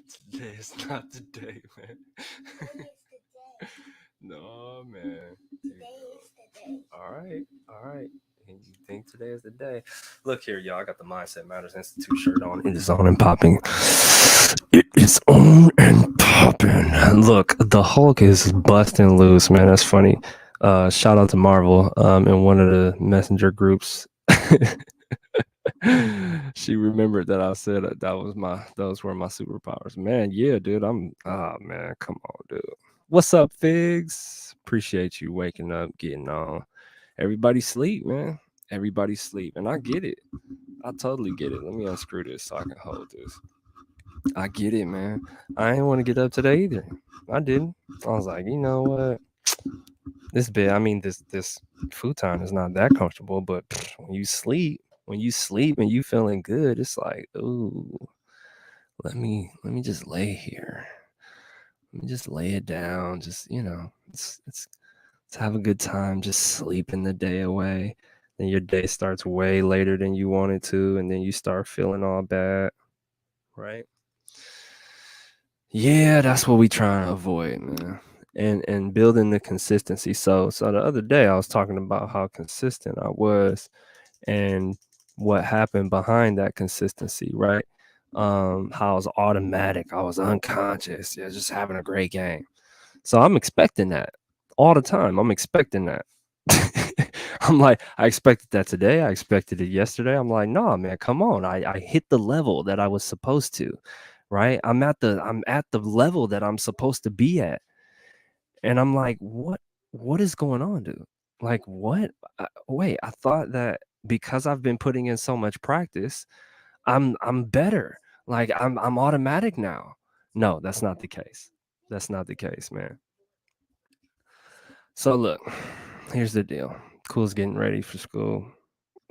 Today is not the day, man. No, man. All right, all right. And you think today is the day? Look here, y'all. I got the Mindset Matters Institute shirt on. It is on and popping. It is on and popping. Look, the Hulk is busting loose, man. That's funny. Shout out to Marvel. In one of the messenger groups. She remembered that I said those were my superpowers. Man, yeah, dude. Man, come on, dude. What's up, Figs? Appreciate you waking up, getting on. Everybody sleep, man. Everybody sleep. And I get it. I totally get it. Let me unscrew this so I can hold this. I get it, man. I didn't want to get up today either. I didn't. I was like, you know what? This futon is not that comfortable, but when you sleep and you feeling good, it's like, ooh, let me just lay here. Let me just lay it down. Just, let's have a good time. Just sleeping the day away. Then your day starts way later than you wanted to, and then you start feeling all bad, right? Yeah, that's what we trying to avoid, man. And building the consistency. So the other day I was talking about how consistent I was and what happened behind that consistency, right? How I was automatic, I was unconscious, yeah, just having a great game. So I'm expecting that all the time. I'm expecting that. I'm like, I expected that today. I expected it yesterday. I'm like, no, man, come on. I hit the level that I was supposed to, right? I'm at the level that I'm supposed to be at. And I'm like, what is going on, dude? Like, what? Wait, I thought that because I've been putting in so much practice, I'm better. Like I'm automatic now. No, that's not the case. That's not the case, man. So look, here's the deal. Cool's getting ready for school.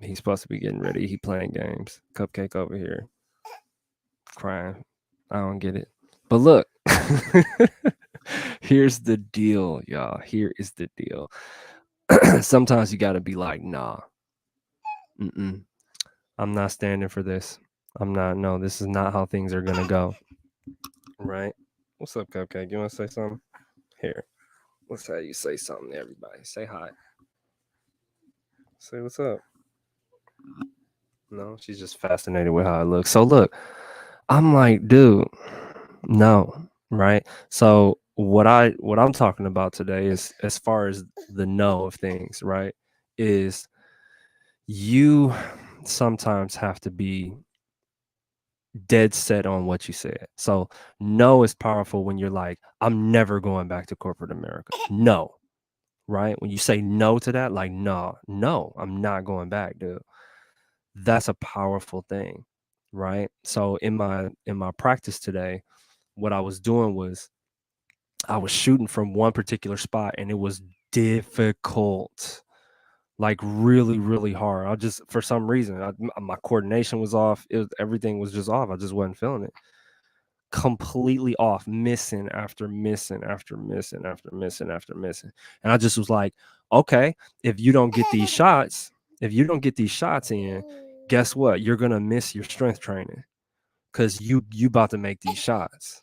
He's supposed to be getting ready. He playing games. Cupcake over here crying. I don't get it. But look, here's the deal, y'all. Here is the deal. Sometimes you got to be like, nah, mm-mm, I'm not standing for this. I'm not. No, this is not how things are gonna go. Right? What's up, Cupcake? You want to say something? Here. Let's have you say something to everybody. Say hi. Say what's up. No, she's just fascinated with how it looks. So look, I'm like, dude, no, right? So what I'm talking about today is as far as the no of things, right? Is you sometimes have to be dead set on what you said. So no is powerful when you're like, I'm never going back to corporate America. No, right? When you say no to that, like, no, I'm not going back, dude. That's a powerful thing, right? So in my practice today, what I was doing was I was shooting from one particular spot and it was difficult, like really, really hard. I just, for some reason, my coordination was off. Everything was just off. I just wasn't feeling it. Completely off, missing after missing after missing after missing after missing. And I just was like, okay, if you don't get these shots, if you don't get these shots in, guess what? You're gonna miss your strength training because you about to make these shots.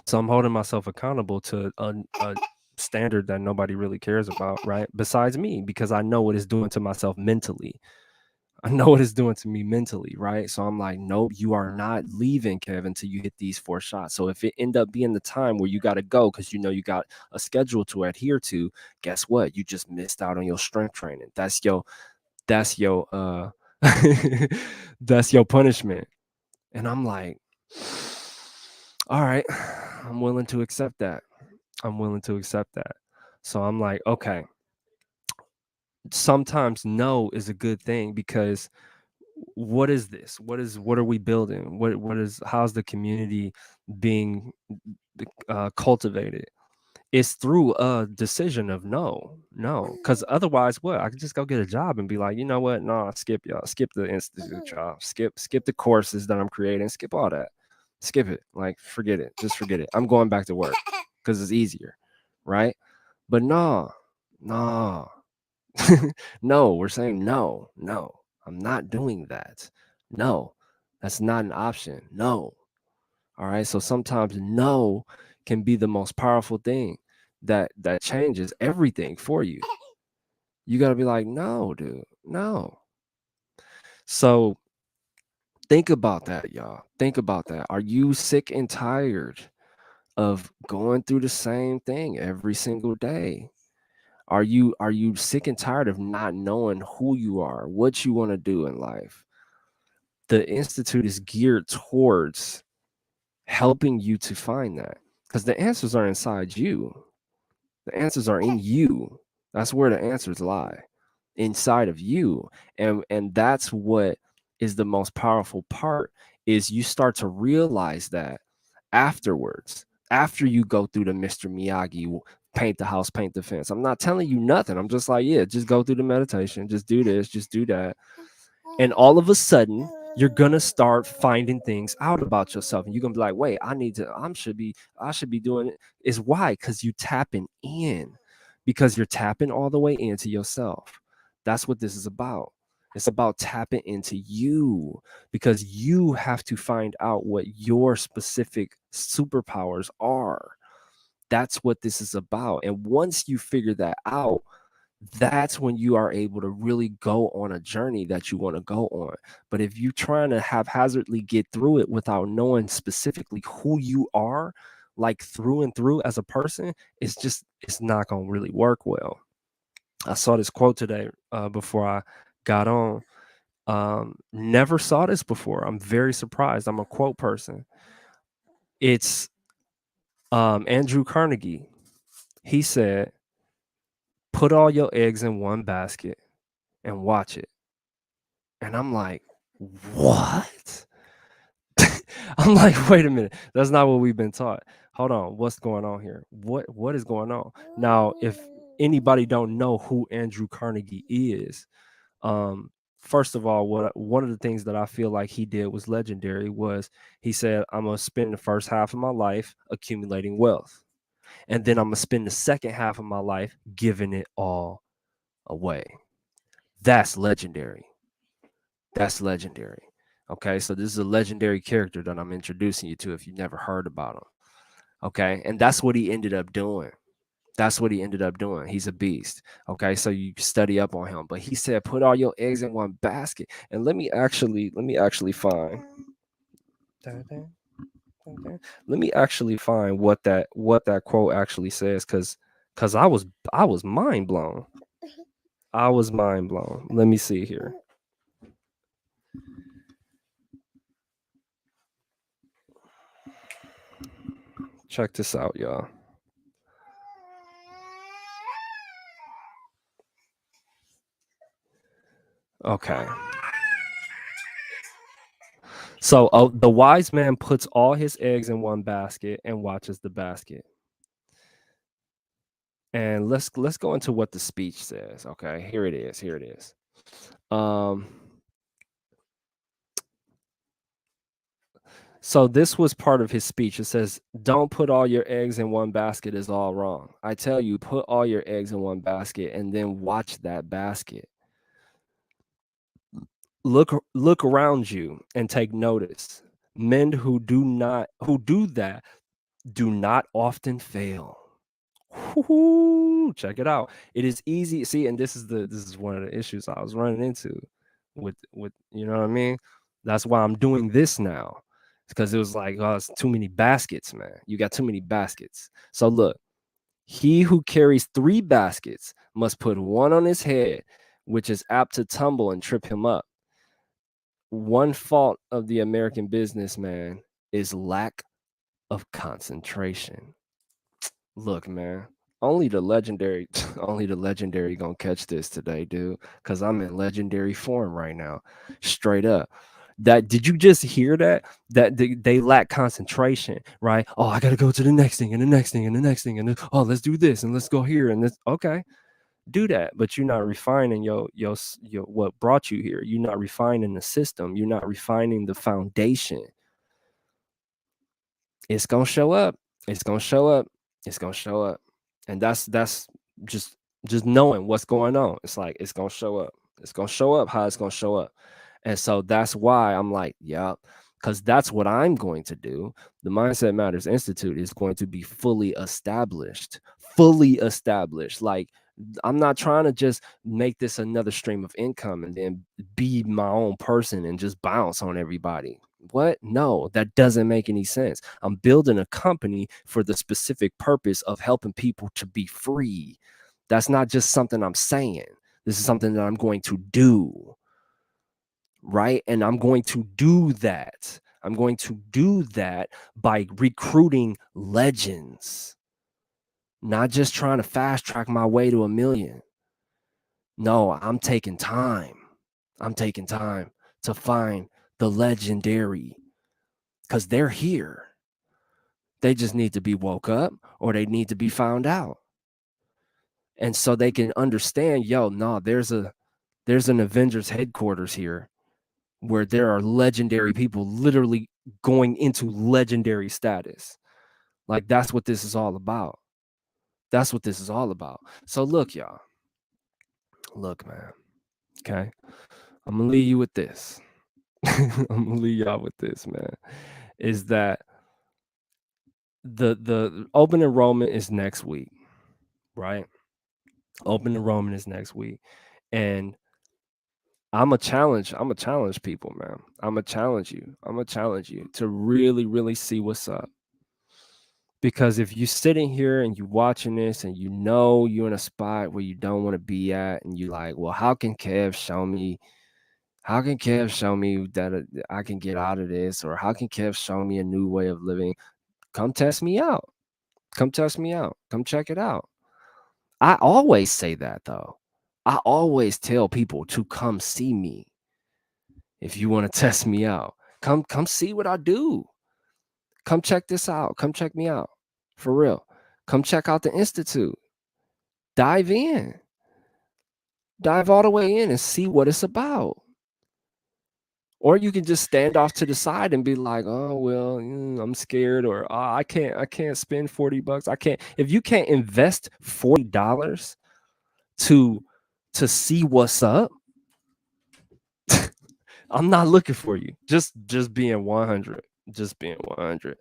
So I'm holding myself accountable to a standard that nobody really cares about, right? Besides me, because I know what it's doing to myself mentally. I know what it's doing to me mentally, right? So I'm like, nope, you are not leaving, Kevin, until you hit these 4 shots. So if it end up being the time where you got to go because you know you got a schedule to adhere to, guess what? You just missed out on your strength training. That's your that's your punishment. And I'm like, all right, I'm willing to accept that. I'm willing to accept that. So I'm like, okay, sometimes no is a good thing because what is this? What are we building? How's the community being cultivated? It's through a decision of no. Because otherwise, what? I could just go get a job and be like, you know what? No, skip y'all. Skip the institute job. Skip the courses that I'm creating. Skip all that. Skip it. Like, forget it. Just forget it. I'm going back to work because it's easier, right? But no, no. We're saying no. I'm not doing that. No, that's not an option. No. All right. So sometimes no can be the most powerful thing that changes everything for you. You got to be like, no, dude, no. So think about that, y'all. Think about that. Are you sick and tired of going through the same thing every single day? Are you sick and tired of not knowing who you are, what you want to do in life? The institute is geared towards helping you to find that, because the answers are inside you. The answers are in you. That's where the answers lie, inside of you. And that's what is the most powerful part, is you start to realize that afterwards, after you go through the Mr. Miyagi paint the house, paint the fence. I'm not telling you nothing. I'm just like, yeah, just go through the meditation, just do this, just do that. And all of a sudden, you're gonna start finding things out about yourself, and you're gonna be like, wait, I should be doing it. Is why? Because you tapping in, because you're tapping all the way into yourself. That's what this is about. It's about tapping into you, because you have to find out what your specific superpowers are. That's what this is about. And once you figure that out, that's when you are able to really go on a journey that you want to go on. But if you're trying to haphazardly get through it without knowing specifically who you are, like through and through as a person, it's not going to really work well. I saw this quote today before I got on. Never saw this before. I'm very surprised. I'm a quote person. It's Andrew Carnegie. He said, "Put all your eggs in one basket and watch it." And I'm like, what? I'm like, wait a minute. That's not what we've been taught. Hold on. What's going on here? What is going on? Now, if anybody don't know who Andrew Carnegie is, first of all, one of the things that I feel like he did was legendary was he said, I'm gonna spend the first half of my life accumulating wealth. And then I'm gonna spend the second half of my life giving it all away. That's legendary. That's legendary. Okay, so this is a legendary character that I'm introducing you to if you've never heard about him. Okay, and that's what he ended up doing. That's what he ended up doing. He's a beast. Okay, so you study up on him. But he said, put all your eggs in one basket. And let me actually find. Let me actually find what that quote actually says, because I was mind blown. I was mind blown. Let me see here. Check this out, y'all. Okay. So the wise man puts all his eggs in one basket and watches the basket. And let's go into what the speech says. Okay, here it is. Here it is. Um, so this was part of his speech. It says, "Don't put all your eggs in one basket is all wrong. I tell you, put all your eggs in one basket and then watch that basket. Look around you and take notice. Men who do that do not often fail." Woo-hoo, check it out. It is easy. See, and this is one of the issues I was running into with you know what I mean? That's why I'm doing this now. Because it was like, oh, it's too many baskets, man. You got too many baskets. So look, he who carries 3 baskets must put one on his head, which is apt to tumble and trip him up. One fault of the American businessman is lack of concentration. Look, man, only the legendary, only the legendary gonna catch this today, dude. Because I'm in legendary form right now, straight up. That did you just hear that? That they lack concentration, right? Oh, I gotta go to the next thing and the next thing and the next thing and oh, let's do this and let's go here and this. Okay, do that, but you're not refining your what brought you here. You're not refining the system. You're not refining the foundation. It's gonna show up. It's gonna show up. It's gonna show up. And that's just just knowing what's going on. It's like it's gonna show up. It's gonna show up how it's gonna show up. And so that's why I'm like, yeah. because that's what I'm going to do. The Mindset Matters Institute is going to be fully established. Like, I'm not trying to just make this another stream of income and then be my own person and just bounce on everybody. What? No, that doesn't make any sense. I'm building a company for the specific purpose of helping people to be free. That's not just something I'm saying. This is something that I'm going to do. Right? And I'm going to do that. I'm going to do that by recruiting legends, not just trying to fast track my way to 1 million. No, I'm taking time. I'm taking time to find the legendary because they're here. They just need to be woke up or they need to be found out. And so they can understand, there's an Avengers headquarters here where there are legendary people literally going into legendary status. Like, that's what this is all about. That's what this is all about. So look, y'all. Look, man. Okay. I'm gonna leave you with this. I'm gonna leave y'all with this, man. Is that the open enrollment is next week, right? Open enrollment is next week. And I'm a challenge people, man. I'm gonna challenge you to really, really see what's up. Because if you're sitting here and you're watching this and you're in a spot where you don't want to be at, and you're like, well, how can Kev show me that I can get out of this? Or how can Kev show me a new way of living? Come test me out. Come check it out. I always say that, though. I always tell people to come see me. If you want to test me out, come see what I do. Come check this out. Come check me out. For real. Come check out the Institute. Dive in. Dive all the way in and see what it's about. Or you can just stand off to the side and be like, oh, well, I'm scared, or oh, I can't spend $40. I can't. If you can't invest $40 to see what's up, I'm not looking for you. Just being 100. Just being 100.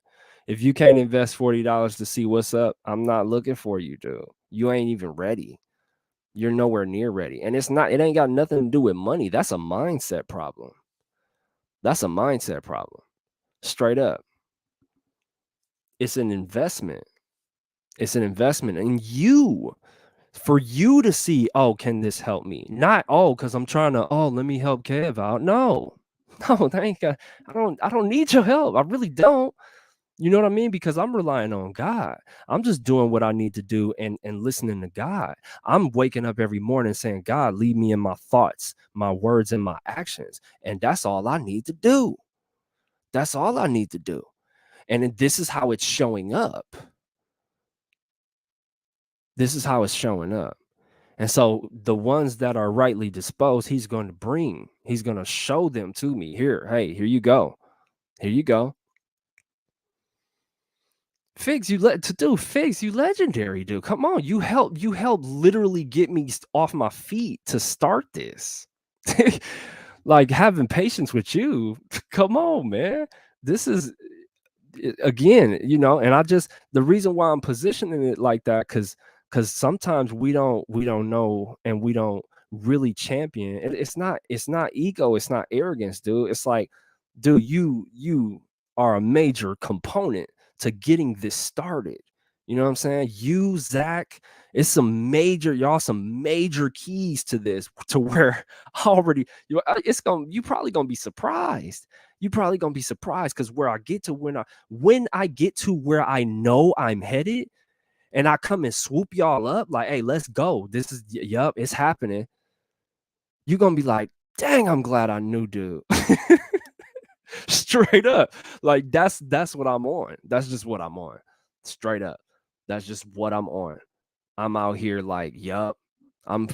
If you can't invest $40 to see what's up, I'm not looking for you, dude. You ain't even ready. You're nowhere near ready. And it ain't got nothing to do with money. That's a mindset problem. That's a mindset problem. Straight up. It's an investment. It's an investment in you. For you to see, oh, can this help me? Not, because I'm trying to, let me help Kev out. No, that ain't got, I don't need your help. I really don't. You know what I mean? Because I'm relying on God. I'm just doing what I need to do and listening to God. I'm waking up every morning saying, God, lead me in my thoughts, my words, and my actions. And that's all I need to do. That's all I need to do. And this is how it's showing up. This is how it's showing up. And so the ones that are rightly disposed, he's going to show them to me. Here you go. Here you go. Figs, you legendary, dude. Come on, you helped literally get me off my feet to start this. Like, having patience with you. Come on, man. This is, again, and the reason why I'm positioning it like that, because sometimes we don't know, and we don't really champion. It's not ego, it's not arrogance, dude. It's like, dude, you are a major component to getting this started. You know what I'm saying? You, Zach, some major keys to this, to where already you probably gonna be surprised. You're probably gonna be surprised, because where I get to, when I get to where I know I'm headed, and I come and swoop y'all up like, hey, let's go. This is, it's happening. You're gonna be like, dang, I'm glad I knew, dude. Straight up. Like, that's what I'm on. That's just what I'm on. Straight up. That's just what I'm on. I'm out here like, I'm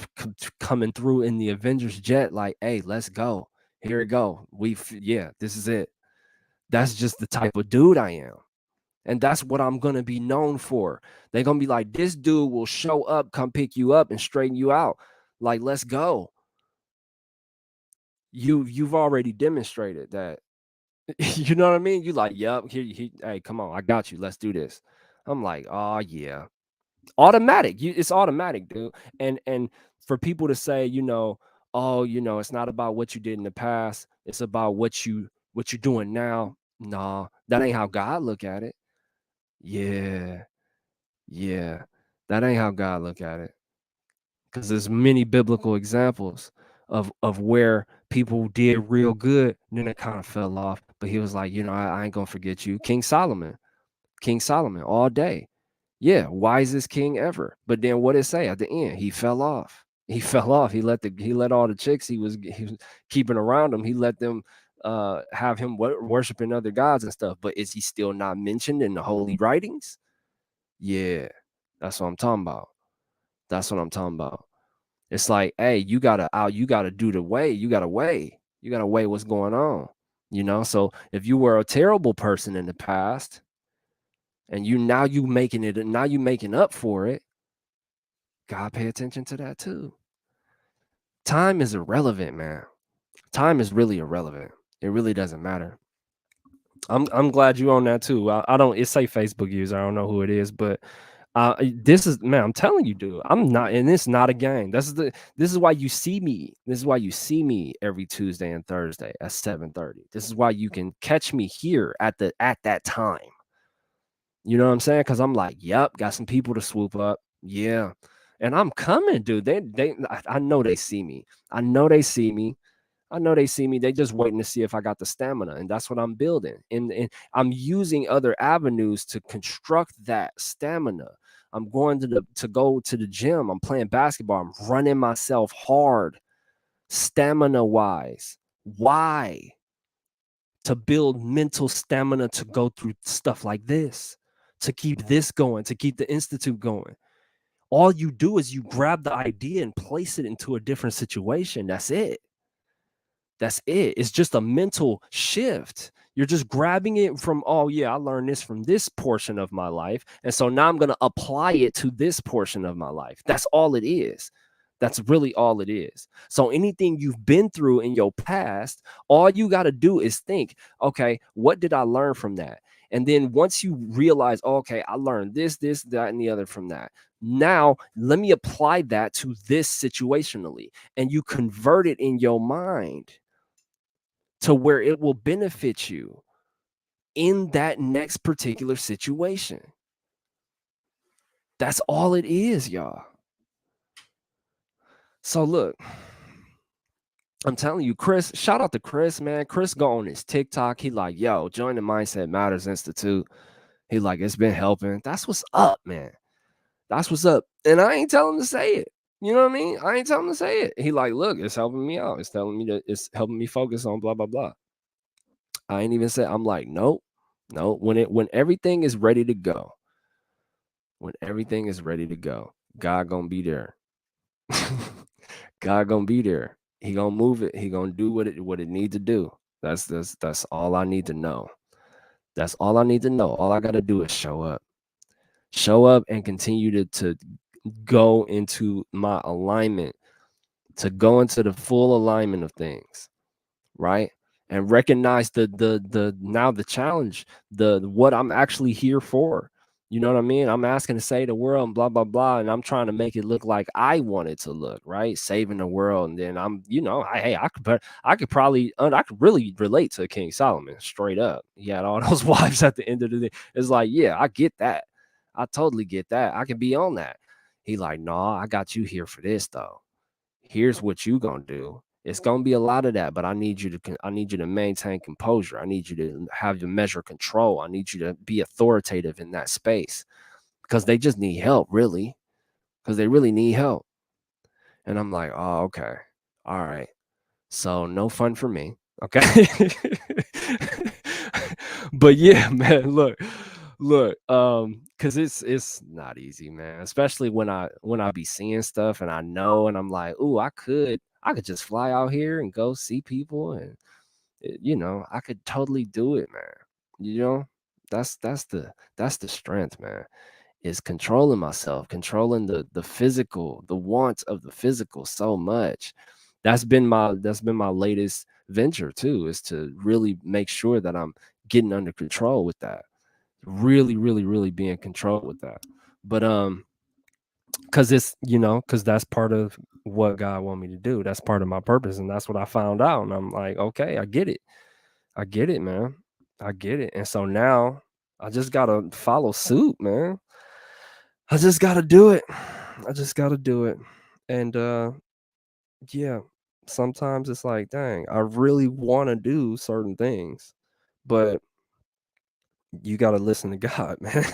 coming through in the Avengers jet like, hey, let's go. Here we go. This is it. That's just the type of dude I am. And that's what I'm going to be known for. They're going to be like, this dude will show up, come pick you up and straighten you out. Like, let's go. You've already demonstrated that You know what I mean? You like, yep, hey, come on, I got you. Let's do this. I'm like, oh yeah. Automatic. It's automatic, dude. And for people to say, oh, it's not about what you did in the past, it's about what you're doing now. Nah, that ain't how God look at it. Yeah, yeah. That ain't how God look at it. Because there's many biblical examples of where people did real good, and then it kind of fell off. But he was like, I ain't gonna forget you. King Solomon, all day. Yeah, wisest king ever. But then what it say at the end? He fell off. He fell off. He let all the chicks he was keeping around him. He let them have him worshiping other gods and stuff. But is he still not mentioned in the holy writings? Yeah, that's what I'm talking about. That's what I'm talking about. It's like, hey, you gotta do the way. You gotta weigh. You gotta weigh what's going on. So if you were a terrible person in the past, and you making up for it, God pay attention to that too. Time is irrelevant, man. Time is really irrelevant. It really doesn't matter. I'm glad you on that too. I don't it say Facebook user. I don't know who it is, but this is, man, I'm telling you, dude. I'm not, and it's not a game. This is why you see me. This is why you see me every Tuesday and Thursday at 7:30. This is why you can catch me here at that time. You know what I'm saying? Because I'm like, yep, got some people to swoop up. Yeah. And I'm coming, dude. I know they see me. I know they see me. I know they see me. They just waiting to see if I got the stamina. And that's what I'm building. And I'm using other avenues to construct that stamina. I'm going to go to the gym. I'm playing basketball. I'm running myself hard, stamina wise. Why? To build mental stamina to go through stuff like this, to keep this going, to keep the institute going. All you do is you grab the idea and place it into a different situation. That's it. That's it. It's just a mental shift. You're just grabbing it from, oh, yeah, I learned this from this portion of my life. And so now I'm going to apply it to this portion of my life. That's all it is. That's really all it is. So anything you've been through in your past, all you got to do is think, okay, what did I learn from that? And then once you realize, oh, okay, I learned this, that, and the other from that. Now let me apply that to this situationally. And you convert it in your mind to where it will benefit you in that next particular situation. That's all it is, y'all. So look, I'm telling you, Chris, shout out to Chris, man. Chris go on his TikTok. He like, yo, join the Mindset Matters Institute. He like, it's been helping. That's what's up, man. That's what's up. And I ain't telling him to say it. You know what I mean? I ain't telling him to say it. He like, look, it's helping me out. It's telling me that it's helping me focus on blah, blah, blah. I ain't even said, I'm like, nope. No, when everything is ready to go, God gonna be there. God gonna be there. He gonna move it. He gonna do what it need to do. That's all I need to know. That's all I need to know. All I gotta do is show up. Show up and continue to go into my alignment, to go into the full alignment of things, right? And recognize the challenge, what I'm actually here for. You know what I mean? I'm asking to save the world and blah blah blah, and I'm trying to make it look like I want it to look, right? Saving the world, and then I could probably I could really relate to King Solomon straight up. He had all those wives at the end of the day. It's like, yeah, I get that. I totally get that. I can be on that. He like, no, I got you here for this though. Here's what you gonna do. It's gonna be a lot of that, but I need you to maintain composure. I need you to have your measure control. I need you to be authoritative in that space because they just need help, really, because they really need help. And I'm like, oh, okay, all right. So no fun for me, okay. But yeah, man, look, because it's not easy, man, especially when I be seeing stuff and I know, and I'm like, ooh, I could just fly out here and go see people, and I could totally do it, man. you know that's the strength, man, is controlling myself, controlling the physical, the wants of the physical so much that's been my latest venture too, is to really make sure that I'm getting under control with that. Really, really, really be in control with that. But because because that's part of what God want me to do. That's part of my purpose, and that's what I found out. And I'm like, okay, I get it, man, I get it. And so now I just gotta follow suit, man. I just gotta do it. I just gotta do it. And yeah, sometimes it's like, dang, I really want to do certain things, but you gotta listen to God, man.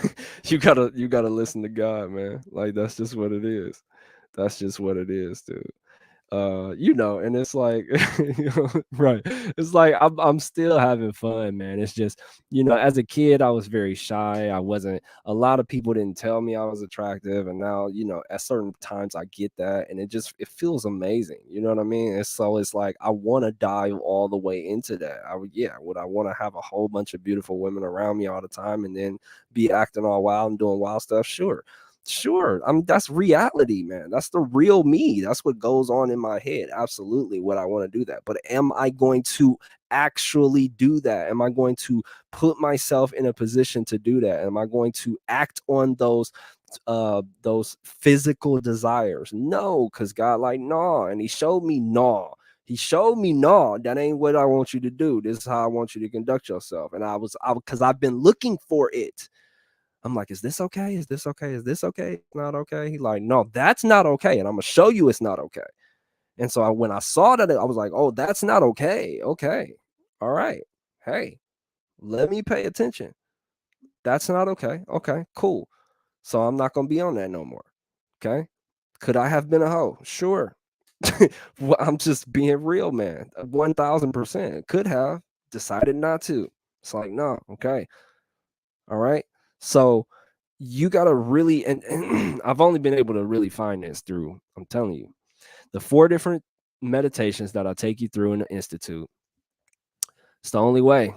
You gotta listen to God, man. Like that's just what it is. That's just what it is, dude. And it's like, right. It's like I'm still having fun, man. It's just, as a kid, I was very shy. I wasn't, a lot of people didn't tell me I was attractive. And now, at certain times I get that, and it feels amazing. You know what I mean? And so it's like, I want to dive all the way into that. Would I want to have a whole bunch of beautiful women around me all the time and then be acting all wild and doing wild stuff? Sure. Sure. That's reality, man. That's the real me. That's what goes on in my head. Absolutely. Would I want to do that? But am I going to actually do that? Am I going to put myself in a position to do that? Am I going to act on those physical desires? No, because God, like, no. And he showed me no. He showed me no, that ain't what I want you to do. This is how I want you to conduct yourself. And because I've been looking for it. I'm like, is this okay? Is this okay? Is this okay? It's not okay. He's like, no, that's not okay. And I'm gonna show you it's not okay. And so when I saw that, I was like, oh, that's not okay. Okay. All right. Hey, let me pay attention. That's not okay. Okay, cool. So I'm not gonna be on that no more. Okay. Could I have been a hoe? Sure. Well, I'm just being real, man. 1000% could have decided not to. It's like, no, okay. All right. So you got to really, and I've only been able to really find this through, I'm telling you, the 4 different meditations that I take you through in the Institute. It's the only way.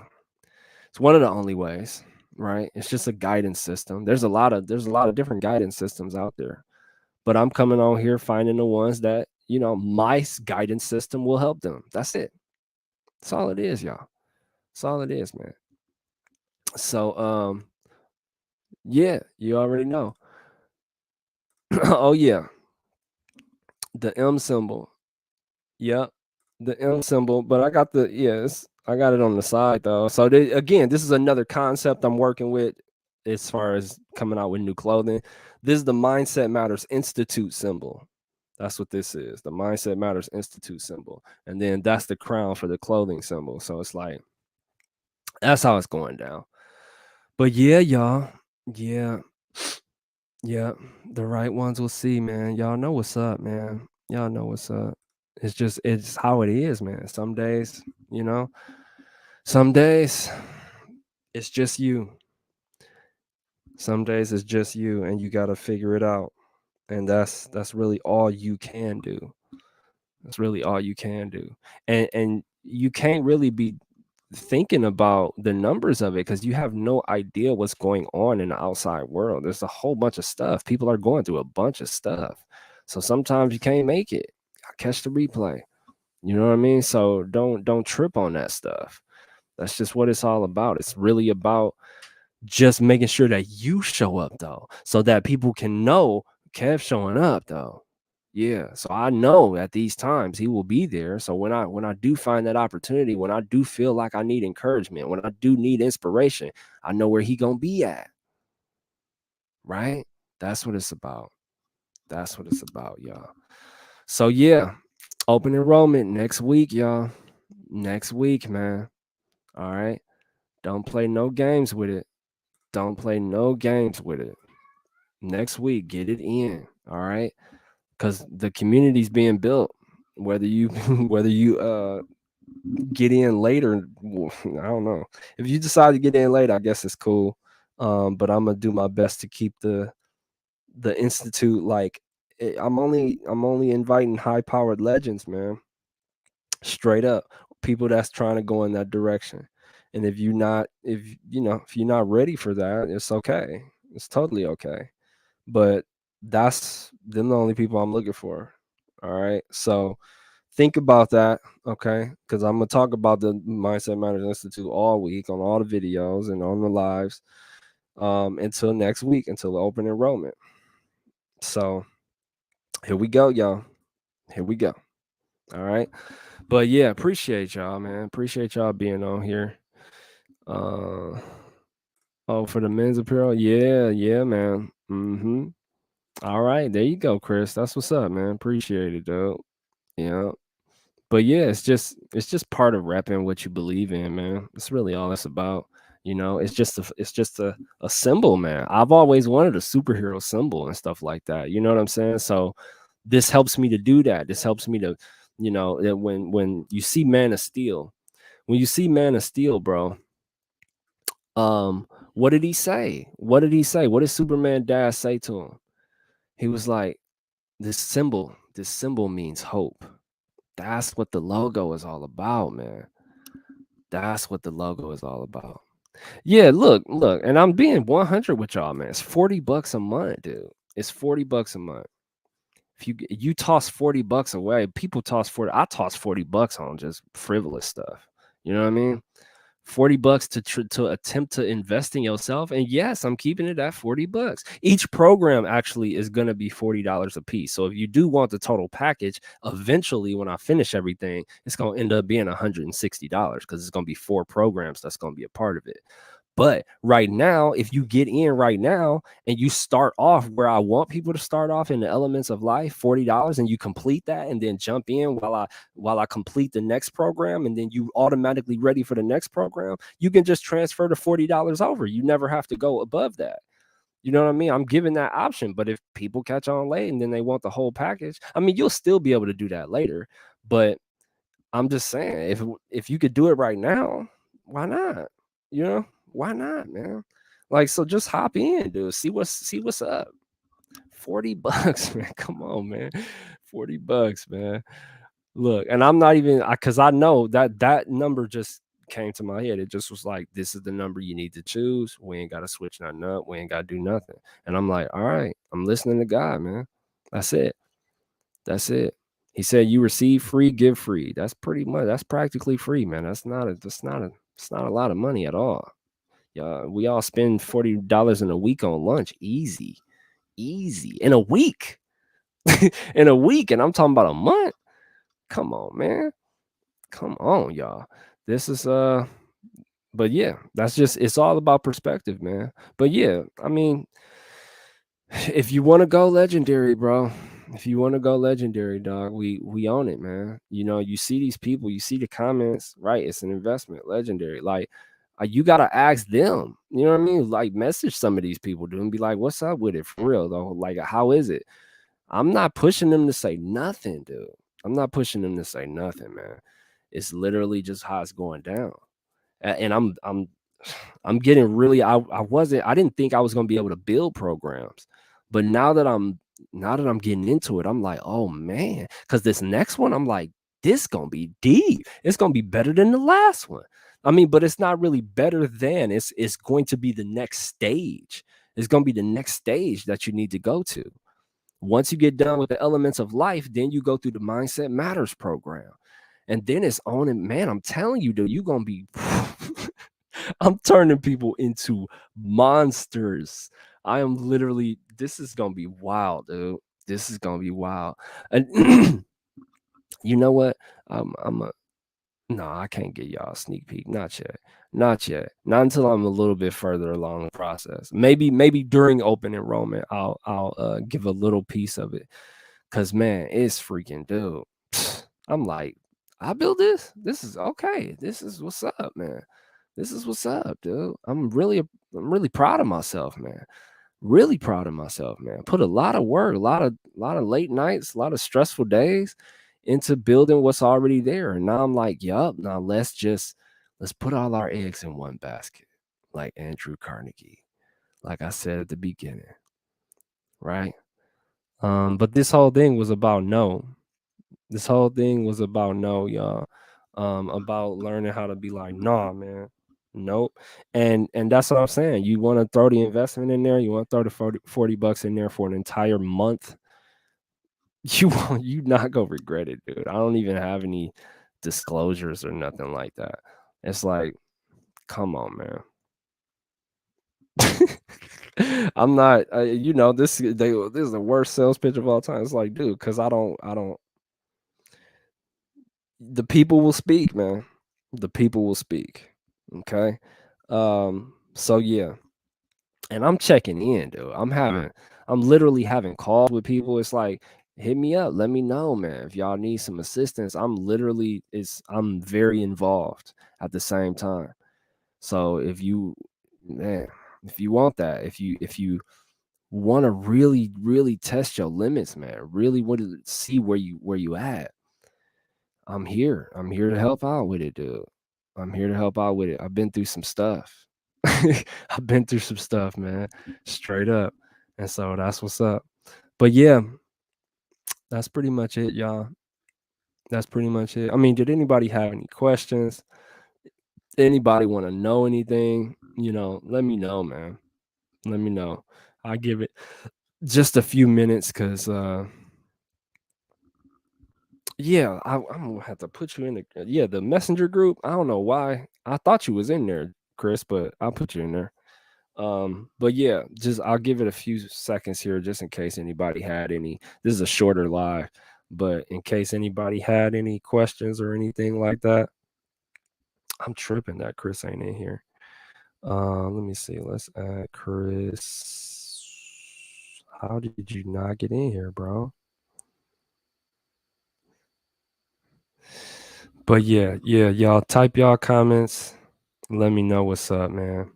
It's one of the only ways, right? It's just a guidance system. There's a lot of different guidance systems out there. But I'm coming on here finding the ones that, my guidance system will help them. That's it. That's all it is, y'all. That's all it is, man. So yeah, you already know. Oh yeah, the M symbol. Yep, the M symbol, but I got I got it on the side though. So again, this is another concept I'm working with as far as coming out with new clothing. This is the Mindset Matters Institute symbol. That's what this is, the Mindset Matters Institute symbol. And then that's the crown for the clothing symbol. So it's like, that's how it's going down. But yeah, y'all. Yeah. Yeah. The right ones will see, man. Y'all know what's up, man. Y'all know what's up. It's how it is, man. Some days, some days it's just you. Some days it's just you, and you got to figure it out. And that's really all you can do. That's really all you can do. And you can't really be thinking about the numbers of it because you have no idea what's going on in the outside world. There's a whole bunch of stuff. People are going through a bunch of stuff. So sometimes you can't make it. Catch the replay. You know what I mean? So don't trip on that stuff. That's just what it's all about. It's really about just making sure that you show up though, so that people can know Kev showing up though. Yeah. So I know at these times he will be there. So when I do find that opportunity, when I do feel like I need encouragement, when I do need inspiration, I know where he gonna be at. Right? That's what it's about. That's what it's about, y'all. So yeah, open enrollment next week, y'all. Next week, man. All right. Don't play no games with it. Don't play no games with it. Next week, get it in. All right. Because the community's being built. Whether you whether you get in later, I don't know. If you decide to get in late, I guess it's cool. But I'm gonna do my best to keep the institute like I'm only inviting high powered legends, man. Straight up. People that's trying to go in that direction. And if you're not ready for that, it's okay. It's totally okay. But that's them the only people I'm looking for. All right. So Think about that, okay? Because I'm gonna talk about the Mindset Matters Institute all week on all the videos and on the lives, until next week, until the open enrollment. So here we go, y'all. Here we go. All right. But yeah, appreciate y'all, man. Appreciate y'all being on here. Uh oh, for the men's apparel. Yeah, man. All right, there you go, Chris. That's what's up, man. Appreciate it, dude. Yeah. But yeah, it's just part of repping what you believe in, man. It's really all it's about. It's just a symbol, man. I've always wanted a superhero symbol and stuff like that. You know what I'm saying? So this helps me to do that. This helps me to, that when you see Man of Steel, bro, what did he say? What did he say? What did Superman dad say to him? He was like, this symbol means hope. That's what the logo is all about, man. That's what the logo is all about. Yeah, look, and I'm being 100 with y'all, man. It's $40 a month, dude. It's $40 a month. If you toss $40 away, people toss 40. I toss $40 on just frivolous stuff. You know what I mean? $40 to attempt to invest in yourself. And yes, I'm keeping it at $40. Each program actually is going to be $40 a piece. So if you do want the total package, eventually when I finish everything, it's going to end up being $160 because it's going to be 4 programs that's going to be a part of it. But right now, if you get in right now and you start off where I want people to start off in the elements of life, $40, and you complete that and then jump in while I complete the next program, and then you automatically ready for the next program, you can just transfer the $40 over. You never have to go above that. You know what I mean? I'm giving that option. But if people catch on late and then they want the whole package, I mean, you'll still be able to do that later. But I'm just saying, if you could do it right now, why not? You know, why not, man? Like, so just hop in, dude. See what's up. $40, man. Come on, man. $40, man. Look, and I'm not even because I know that number just came to my head. It just was like, this is the number you need to choose. We ain't gotta switch nothing up. We ain't gotta do nothing. And I'm like, all right, I'm listening to God, man. That's it. That's it. He said, "You receive free, give free." That's pretty much. That's practically free, man. It's not a lot of money at all. Yeah, we all spend $40 in a week on lunch, easy in a week, in a week, and I'm talking about a month. Come on, man. Come on, y'all. This is But yeah, it's all about perspective, man. But yeah, I mean, if you want to go legendary, bro, if you want to go legendary, dog, we own it, man. You see these people, you see the comments, right? It's an investment, legendary. Like, you gotta ask them. You know what I mean? Like, message some of these people, dude, and be like, "What's up with it for real, though? Like, how is it?" I'm not pushing them to say nothing, dude. I'm not pushing them to say nothing, man. It's literally just how it's going down. And I'm getting really I didn't think I was going to be able to build programs. But now that I'm getting into it, I'm like, "Oh man," cuz this next one I'm like, this going to be deep. It's going to be better than the last one. I mean, but it's not really better than. It's going to be the next stage. It's going to be the next stage that you need to go to. Once you get done with the elements of life, then you go through the Mindset Matters program. And then it's on. And man, I'm telling you, dude, you're going to be I'm turning people into monsters. I am literally, this is gonna be wild, dude. This is gonna be wild. And you know what? I'm a no, I can't get y'all a sneak peek. Not yet. Not yet. Not until I'm a little bit further along the process. Maybe during open enrollment, I'll give a little piece of it. Cause man, it's freaking dude. I'm like, I built this. This is okay. This is what's up, man. This is what's up, dude. I'm really proud of myself, man. Really proud of myself, man. Put a lot of work, a lot of late nights, a lot of stressful days into building what's already there. And now I'm like, yup, now let's put all our eggs in one basket, like Andrew Carnegie, like I said at the beginning, right? But this whole thing was about no. This whole thing was about no, y'all. About learning how to be like, nah, man. Nope. And that's what I'm saying. You want to throw the investment in there, you want to throw the $40 in there for an entire month. you not gonna regret it, dude. I don't even have any disclosures or nothing like that. It's like, come on, man. I'm not, this is the worst sales pitch of all time. It's like, dude, because I don't. The people will speak, man. The people will speak. Okay. So yeah, and I'm checking in, dude. I'm literally having calls with people. It's like, hit me up, let me know, man. If y'all need some assistance, I'm very involved at the same time. So man, if you want that, if you want to really, really test your limits, man, really want to see where you at, I'm here. I'm here to help out with it, dude. I'm here to help out with it. I've been through some stuff. I've been through some stuff, man. Straight up. And so that's what's up. But yeah, that's pretty much it, y'all. That's pretty much it. I mean, did anybody have any questions? Anybody want to know anything? Let me know, man. Let me know. I give it just a few minutes because yeah, I'm gonna have to put you in the messenger group. I don't know why. I thought you was in there, Chris, but I'll put you in there. But yeah, just I'll give it a few seconds here just in case anybody had any. This is a shorter live, but in case anybody had any questions or anything like that. I'm tripping that Chris ain't in here. Let me see. Let's add Chris. How did you not get in here, bro? But yeah, y'all type y'all comments. Let me know what's up, man.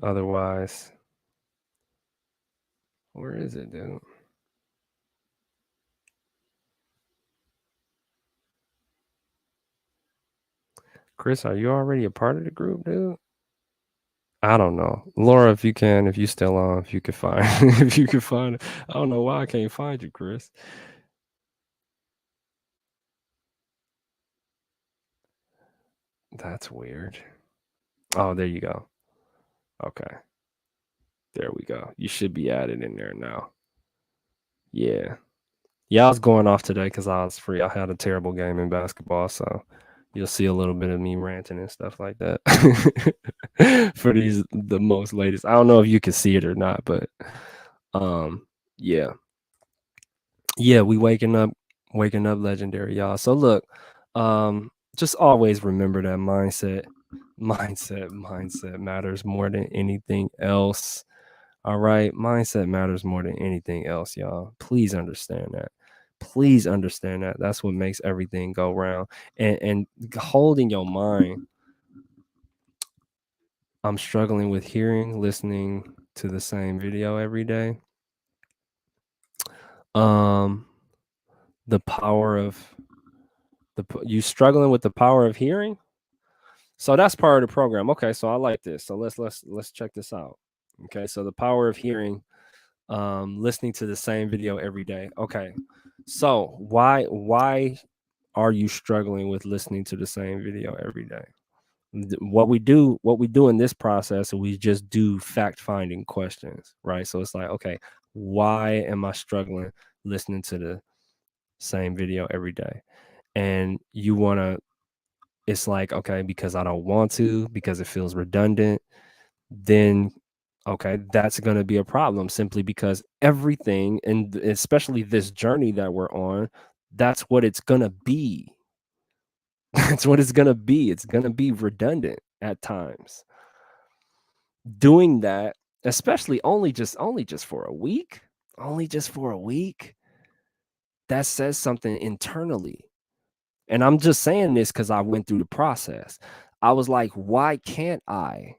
Otherwise, where is it, dude? Chris, are you already a part of the group, dude? I don't know. Laura, if you still on, if you could find if you could find it. I don't know why I can't find you, Chris. That's weird. Oh, there you go. Okay. There we go. You should be added in there now. Yeah. Yeah, I was going off today because I was free. I had a terrible game in basketball, so you'll see a little bit of me ranting and stuff like that for the most latest. I don't know if you can see it or not, but yeah. Yeah, we waking up legendary, y'all. So look, just always remember that mindset matters more than anything else. All right, mindset matters more than anything else, y'all. Please understand that. Please understand that. That's what makes everything go round. And holding your mind. I'm struggling with listening to the same video every day. The power of you struggling with the power of hearing. So that's part of the program. Okay, so I like this. So let's check this out. Okay, so the power of hearing, listening to the same video every day. Okay, so why are you struggling with listening to the same video every day? What we do in this process, we just do fact finding questions, right? So it's like, okay, why am I struggling listening to the same video every day? And you want to, it's like, okay, because I don't want to, because it feels redundant, then okay, that's going to be a problem simply because everything, and especially this journey that we're on, that's what it's going to be. That's what it's going to be. It's going to be redundant at times. Doing that, especially only just for a week, that says something internally. And I'm just saying this because I went through the process. I was like, why can't I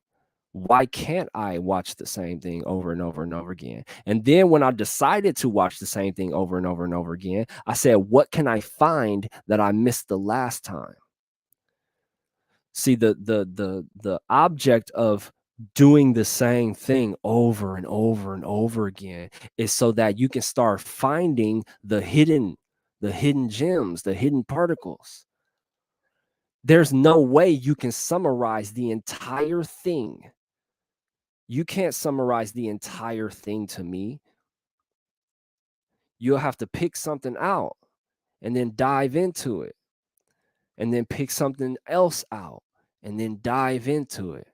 watch the same thing over and over and over again? And then when I decided to watch the same thing over and over and over again, I said, what can I find that I missed the last time? See, the object of doing the same thing over and over and over again is so that you can start finding the hidden gems, the hidden particles. There's no way you can summarize the entire thing. You can't summarize the entire thing to me. You'll have to pick something out. and then dive into it, and then pick something else out and then dive into it.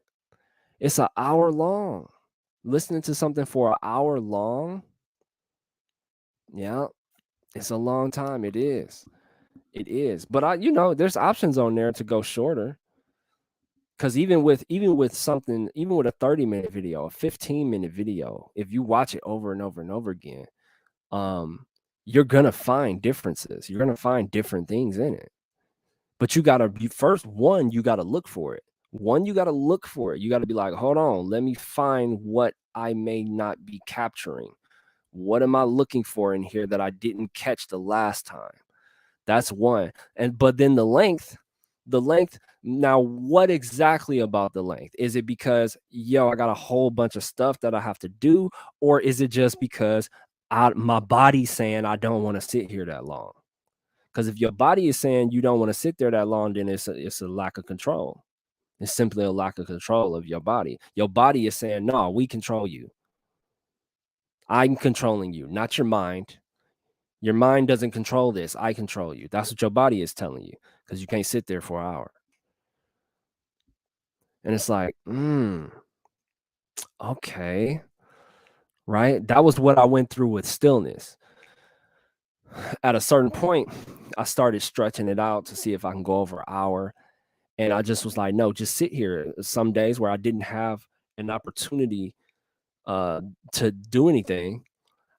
It's an hour long. Listening to something for an hour long, yeah, it's a long time. It is. It is. But there's options on there to go shorter. Because even with something, even with a 30-minute video, a 15-minute video, if you watch it over and over and over again, you're gonna find differences. You're gonna find different things in it. But you gotta be first. One, you gotta look for it. You gotta look for it. You gotta be like, hold on, let me find what I may not be capturing. What am I looking for in here that I didn't catch the last time? That's one. But then the length. Now, what exactly about the length? Is it because, I got a whole bunch of stuff that I have to do? Or is it just because my body's saying I don't want to sit here that long? Because if your body is saying you don't want to sit there that long, then it's a lack of control. It's simply a lack of control of your body. Your body is saying, no, we control you. I'm controlling you, not your mind. Your mind doesn't control this. I control you. That's what your body is telling you, because you can't sit there for an hour. And it's like, okay, right? That was what I went through with stillness. At a certain point, I started stretching it out to see if I can go over an hour. And I just was like, no, just sit here. Some days where I didn't have an opportunity to do anything,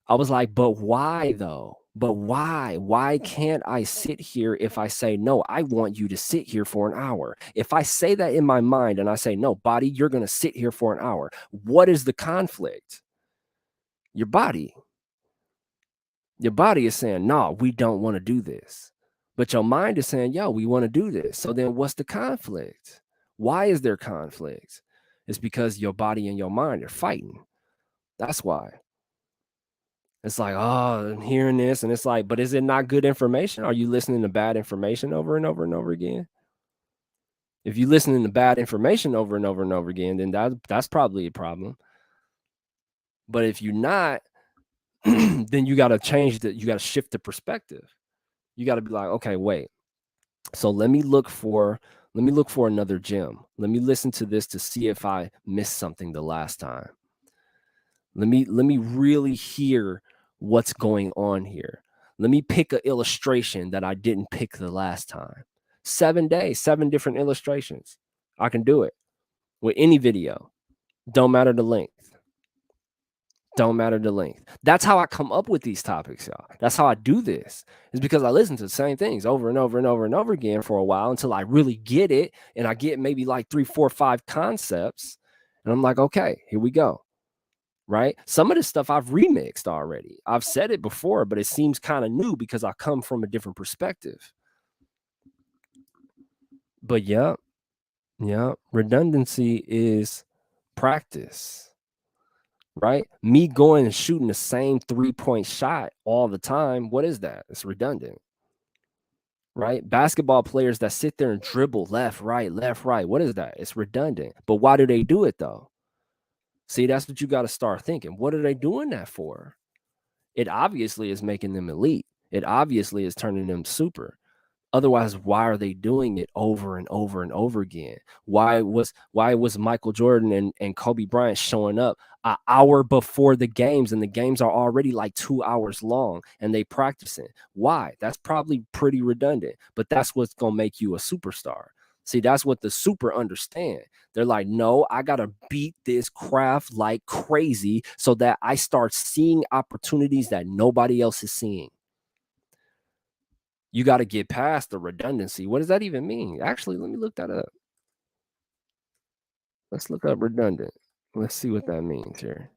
I was like, but why though? But why? Why can't I sit here if I say, no, I want you to sit here for an hour? If I say that in my mind and I say, no, body, you're going to sit here for an hour, what is the conflict? Your body. Your body is saying, no, we don't want to do this. But your mind is saying, yo, we want to do this. So then what's the conflict? Why is there conflict? It's because your body and your mind are fighting. That's why. It's like, oh, I'm hearing this. And it's like, but is it not good information? Are you listening to bad information over and over and over again? If you're listening to bad information over and over and over again, then that's probably a problem. But if you're not, then you got to you got to shift the perspective. You got to be like, okay, wait. So let me look for another gem. Let me listen to this to see if I missed something the last time. Let me really hear what's going on here. Let me pick an illustration that I didn't pick the last time. 7 days, 7 different illustrations. I can do it with any video. Don't matter the length. Don't matter the length. That's how I come up with these topics, y'all. That's how I do this. It's because I listen to the same things over and over and over and over again for a while until I really get it. And I get maybe like 3, 4, 5 concepts. And I'm like, okay, here we go. Right? Some of this stuff I've remixed already. I've said it before, but it seems kind of new because I come from a different perspective. But yeah, redundancy is practice. Right? Me going and shooting the same 3-point shot all the time, what is that? It's redundant. Right? Basketball players that sit there and dribble left, right, what is that? It's redundant. But why do they do it though? See, that's what you got to start thinking. What are they doing that for? It obviously is making them elite. It obviously is turning them super. Otherwise, why are they doing it over and over and over again? Why was Michael Jordan and Kobe Bryant showing up an hour before the games, and the games are already like 2 hours long and they practicing? Why? That's probably pretty redundant, but that's what's going to make you a superstar. See, that's what the super understand. They're like, no, I got to beat this craft like crazy so that I start seeing opportunities that nobody else is seeing. You got to get past the redundancy. What does that even mean? Actually, let me look that up. Let's look up redundant. Let's see what that means here.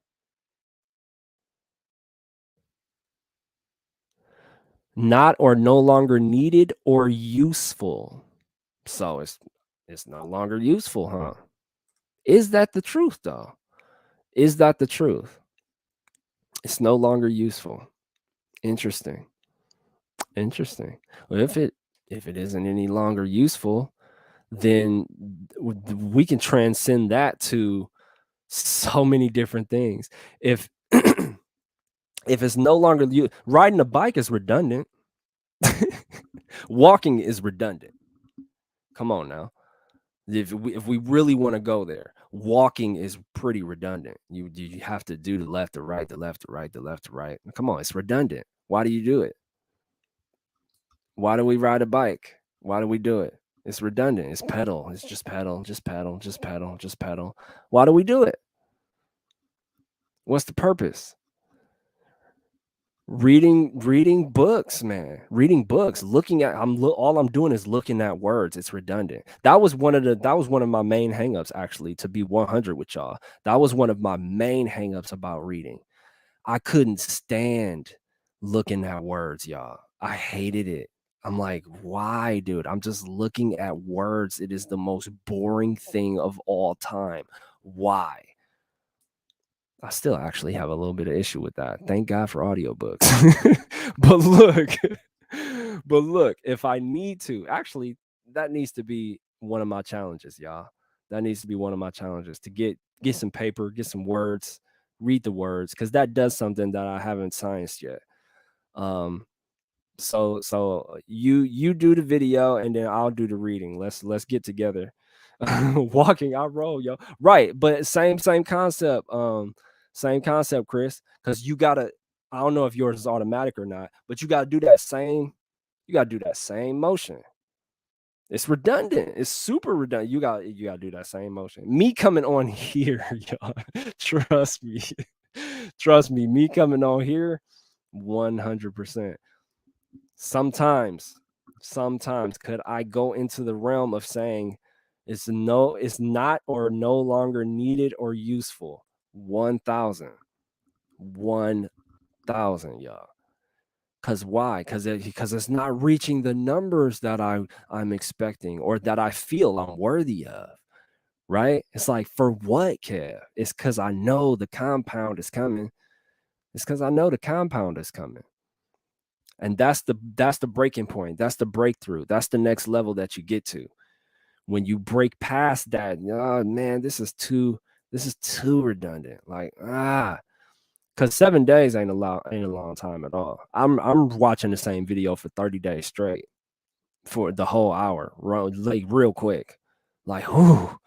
Not or no longer needed or useful. So it's no longer useful, huh? Is that the truth though? Is that the truth? It's no longer useful. Interesting. Well, if it isn't any longer useful, then we can transcend that to so many different things. If if it's no longer riding a bike is redundant, Walking is redundant. Come on now. If we really want to go there, walking is pretty redundant. You have to do the left to right, the left to right, the left to right. Come on, it's redundant. Why do you do it? Why do we ride a bike? Why do we do it? It's redundant. It's pedal. It's just pedal, just pedal, just pedal, just pedal. Why do we do it? What's the purpose? Reading books, man. Reading books, looking at all I'm doing is looking at words. It's redundant. That was one of my main hangups, actually, to be 100 with y'all. That was one of my main hangups about reading. I couldn't stand looking at words, y'all. I hated it. I'm like, why, dude? I'm just looking at words. It is the most boring thing of all time. Why? I still actually have a little bit of issue with that. Thank God for audiobooks. But look, if I need to, actually, that needs to be one of my challenges, y'all. That needs to be one of my challenges to get some paper, get some words, read the words, because that does something that I haven't scienced yet. So you do the video and then I'll do the reading. Let's get together. Walking, I roll, yo. Right, but same concept. Same concept, Chris. Because you gotta. I don't know if yours is automatic or not, but you gotta do that same. You gotta do that same motion. It's redundant. It's super redundant. You gotta do that same motion. Me coming on here, y'all. Trust me. Trust me. Me coming on here, 100%. Sometimes could I go into the realm of saying it's not or no longer needed or useful. 1,000. 1,000, y'all. Cause why? Because it's not reaching the numbers that I'm expecting or that I feel I'm worthy of. Right? It's like, for what, Kev? It's because I know the compound is coming. It's because I know the compound is coming. And that's the breaking point. That's the breakthrough. That's the next level that you get to. When you break past that, oh man, this is too redundant. Like, because 7 days ain't a long time at all. I'm watching the same video for 30 days straight for the whole hour, like real quick. Like, whew,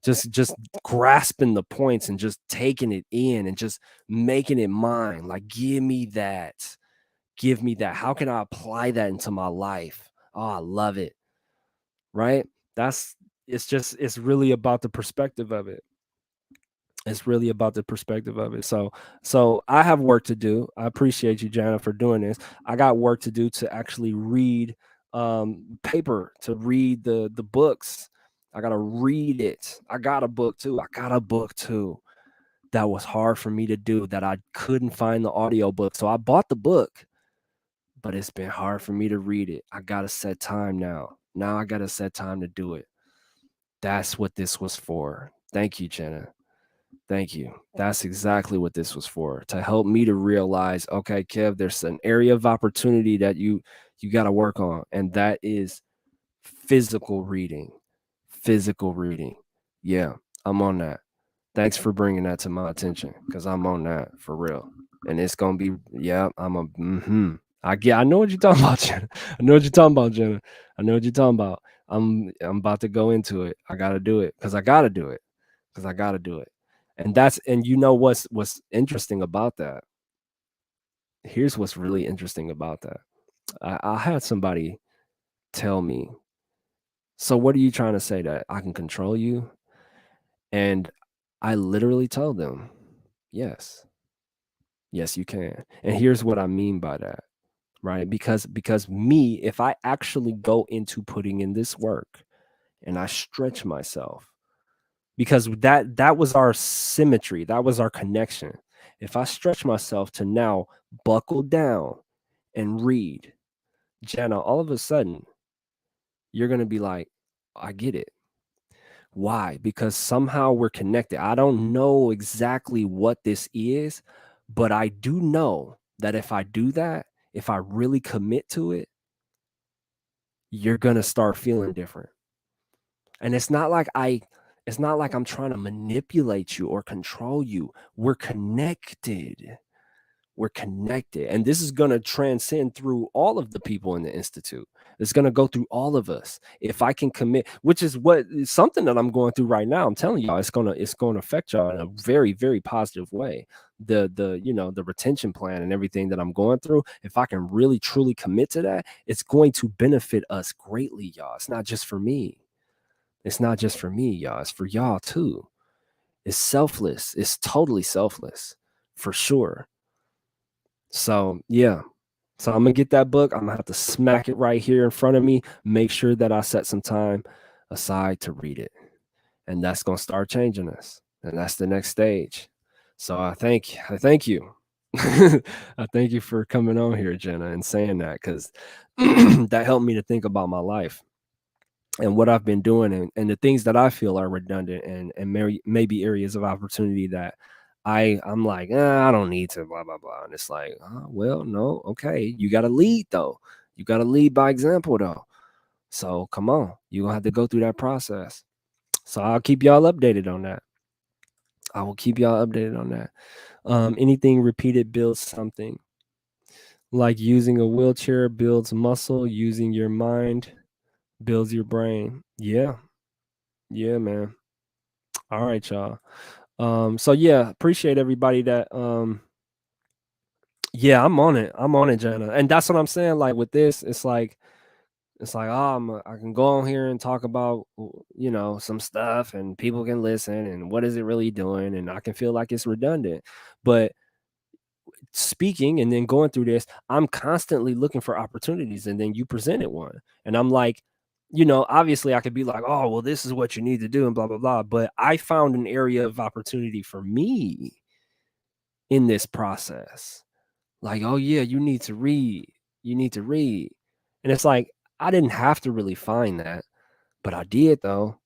just grasping the points and just taking it in and just making it mine. Like, give me that. Give me that. How can I apply that into my life? Oh, I love it. Right? It's really about the perspective of it. It's really about the perspective of it. So I have work to do. I appreciate you, Jana, for doing this. I got work to do to actually read paper, to read the books. I gotta read it. I got a book too. That was hard for me to do, that I couldn't find the audio book. So I bought the book, but it's been hard for me to read it. I got to set time now. Now I got to set time to do it. That's what this was for. Thank you, Jenna. Thank you. That's exactly what this was for, to help me to realize, okay, Kev, there's an area of opportunity that you got to work on, and that is physical reading. Physical reading. Yeah, I'm on that. Thanks for bringing that to my attention, because I'm on that for real. And it's going to be, yeah, I know what you're talking about, Jenna. I know what you're talking about, Jenna. I know what you're talking about. I'm about to go into it. I got to do it because I got to do it. And you know what's interesting about that? Here's what's really interesting about that. I had somebody tell me, so what are you trying to say, that I can control you? And I literally told them, yes, you can. And here's what I mean by that, right? Because me, if I actually go into putting in this work and I stretch myself, because that was our symmetry, that was our connection. If I stretch myself to now buckle down and read, Jenna, all of a sudden you're going to be like, I get it. Why? Because somehow we're connected. I don't know exactly what this is, but I do know that if I do that, if I really commit to it, you're going to start feeling different. And it's not like I'm trying to manipulate you or control you. We're connected. We're connected. And this is going to transcend through all of the people in the Institute. It's going to go through all of us. If I can commit, which is something that I'm going through right now. I'm telling y'all, it's going to affect y'all in a very, very positive way. The retention plan and everything that I'm going through, if I can really truly commit to that, it's going to benefit us greatly, y'all. It's not just for me. It's not just for me, y'all. It's for y'all too. It's selfless. It's totally selfless, for sure. So yeah. So I'm gonna get that book. I'm gonna have to smack it right here in front of me. Make sure that I set some time aside to read it. And that's gonna start changing us. And that's the next stage. So I thank you. I thank you for coming on here, Jenna, and saying that, because that helped me to think about my life and what I've been doing, and the things that I feel are redundant, and maybe areas of opportunity that I'm like, I don't need to, blah, blah, blah. And it's like, well, no, okay. You got to lead though. You got to lead by example though. So come on, you're going to have to go through that process. So I'll keep y'all updated on that. I will keep y'all updated on that. Anything repeated builds something. Like using a wheelchair builds muscle, using your mind builds your brain. Yeah. Yeah, man. All right, y'all. So yeah, appreciate everybody that yeah, I'm on it, Jenna. And that's what I'm saying. Like with this, it's like I can go on here and talk about some stuff, and people can listen, and what is it really doing, and I can feel like it's redundant. But speaking and then going through this, I'm constantly looking for opportunities, and then you presented one, and I'm like, obviously I could be like, oh, well, this is what you need to do and blah, blah, blah. But I found an area of opportunity for me in this process. Like, oh yeah, you need to read. You need to read. And it's like, I didn't have to really find that, but I did though,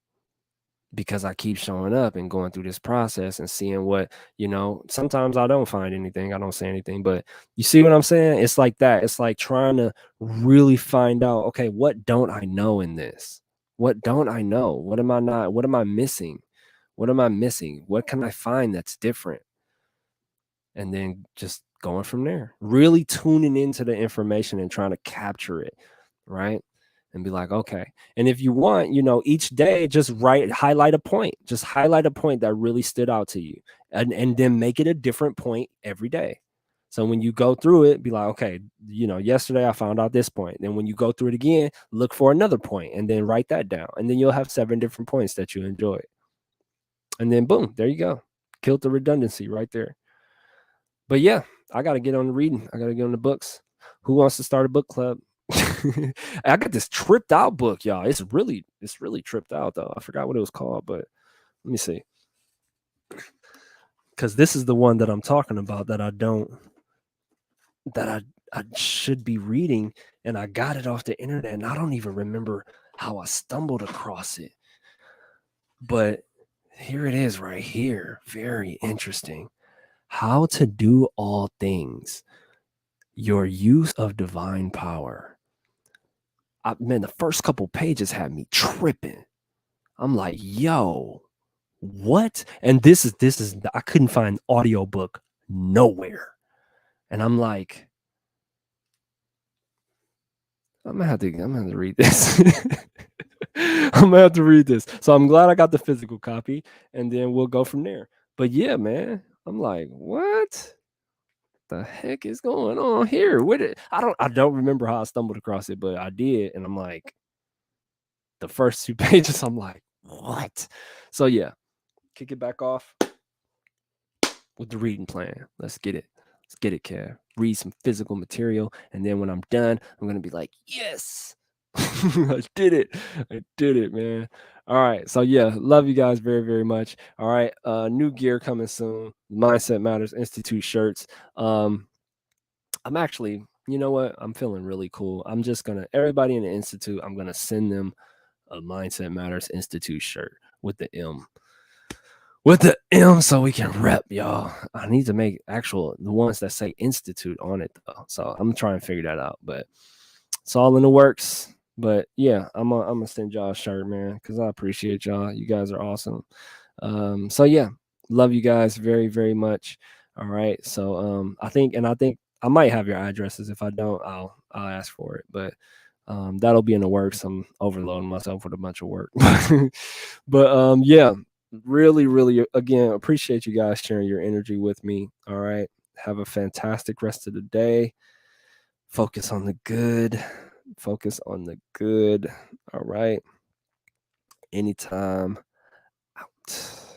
because I keep showing up and going through this process and seeing what, sometimes I don't find anything. I don't say anything, but you see what I'm saying? It's like that. It's like trying to really find out, okay, what don't I know in this? What don't I know? What am I not? What am I missing? What am I missing? What can I find that's different? And then just going from there, really tuning into the information and trying to capture it, right? And be like, okay. And if you want, each day, just highlight a point. Just highlight a point that really stood out to you, and then make it a different point every day. So when you go through it, be like, okay, yesterday I found out this point. Then when you go through it again, look for another point and then write that down. And then you'll have 7 different points that you enjoy. And then boom, there you go. Killed the redundancy right there. But yeah, I got to get on the reading. I got to get on the books. Who wants to start a book club? I got this tripped out book, y'all. It's really tripped out though. I forgot what it was called, but let me see. Because this is the one that I'm talking about that I should be reading, and I got it off the internet, and I don't even remember how I stumbled across it. But here it is right here. Very interesting. How to Do All Things. Your Use of Divine Power. Man, the first couple pages had me tripping. I'm like, yo, what? And this is I couldn't find audiobook nowhere. And I'm like, I'm gonna have to read this. I'm gonna have to read this. So I'm glad I got the physical copy, and then we'll go from there. But yeah, man, I'm like, what the heck is going on here? I don't remember how I stumbled across it, but I did, and I'm like, the first 2 pages, I'm like, what? So yeah, kick it back off with the reading plan. Let's get it. Let's get it, Kev. Read some physical material, and then when I'm done, I'm gonna be like, yes, I did it. I did it, man. All right. So yeah, love you guys very, very much. All right. New gear coming soon. Mindset Matters Institute shirts. I'm actually, you know what? I'm feeling really cool. I'm just gonna, everybody in the Institute, I'm gonna send them a Mindset Matters Institute shirt with the M. So we can rep, y'all. I need to make the ones that say Institute on it though. So I'm trying to figure that out, but it's all in the works. But yeah, I'm gonna send y'all a shirt, man, because I appreciate y'all. You guys are awesome. So yeah, love you guys very, very much. All right. So I think I might have your addresses. If I don't, I'll ask for it. But that'll be in the works. I'm overloading myself with a bunch of work. But yeah, really, really again, appreciate you guys sharing your energy with me. All right. Have a fantastic rest of the day. Focus on the good. Focus on the good. All right. Anytime out.